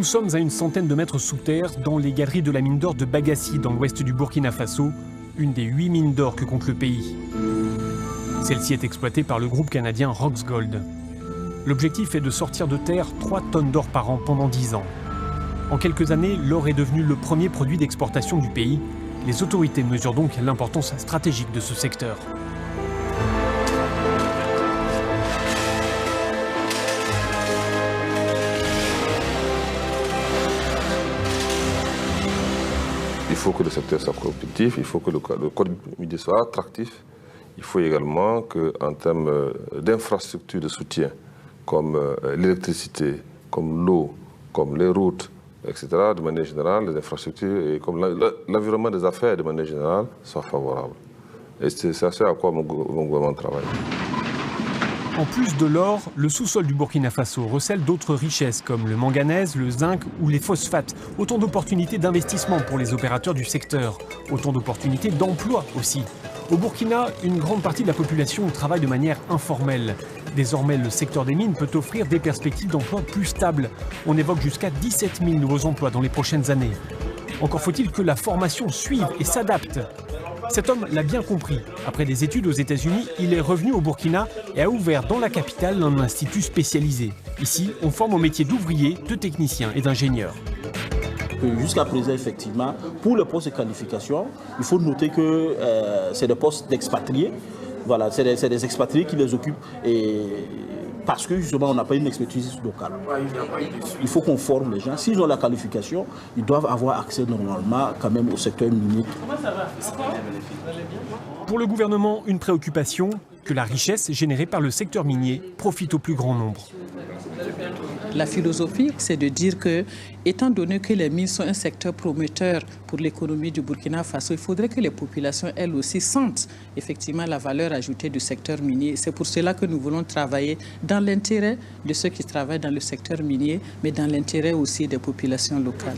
sommes à une centaine de mètres sous terre, dans les galeries de la mine d'or de Bagassi, dans l'ouest du Burkina Faso, une des 8 mines d'or que compte le pays. Celle-ci est exploitée par le groupe canadien Roxgold. L'objectif est de sortir de terre 3 tonnes d'or par an pendant 10 ans. En quelques années, l'or est devenu le premier produit d'exportation du pays. Les autorités mesurent donc l'importance stratégique de ce secteur. Il faut que le secteur soit compétitif, il faut que le code minier soit attractif. Il faut également qu'en termes d'infrastructures de soutien, comme l'électricité, comme l'eau, comme les routes, etc., de manière générale, les infrastructures et comme l'environnement des affaires de manière générale soient favorables. Et c'est ça à quoi mon gouvernement travaille. En plus de l'or, le sous-sol du Burkina Faso recèle d'autres richesses comme le manganèse, le zinc ou les phosphates. Autant d'opportunités d'investissement pour les opérateurs du secteur. Autant d'opportunités d'emploi aussi. Au Burkina, une grande partie de la population travaille de manière informelle. Désormais, le secteur des mines peut offrir des perspectives d'emploi plus stables. On évoque jusqu'à 17 000 nouveaux emplois dans les prochaines années. Encore faut-il que la formation suive et s'adapte. Cet homme l'a bien compris. Après des études aux États-Unis, il est revenu au Burkina et a ouvert dans la capitale un institut spécialisé. Ici, on forme au métier d'ouvrier, de technicien et d'ingénieur. Jusqu'à présent, effectivement, pour le poste de qualification, il faut noter que c'est des postes d'expatriés. Voilà, c'est des expatriés qui les occupent parce que justement on n'a pas une expertise locale. Il faut qu'on forme les gens. S'ils ont la qualification, ils doivent avoir accès normalement quand même au secteur minier. Pour le gouvernement, une préoccupation, que la richesse générée par le secteur minier profite au plus grand nombre. La philosophie, c'est de dire que, étant donné que les mines sont un secteur prometteur pour l'économie du Burkina Faso, il faudrait que les populations, elles aussi, sentent effectivement la valeur ajoutée du secteur minier. C'est pour cela que nous voulons travailler dans l'intérêt de ceux qui travaillent dans le secteur minier, mais dans l'intérêt aussi des populations locales.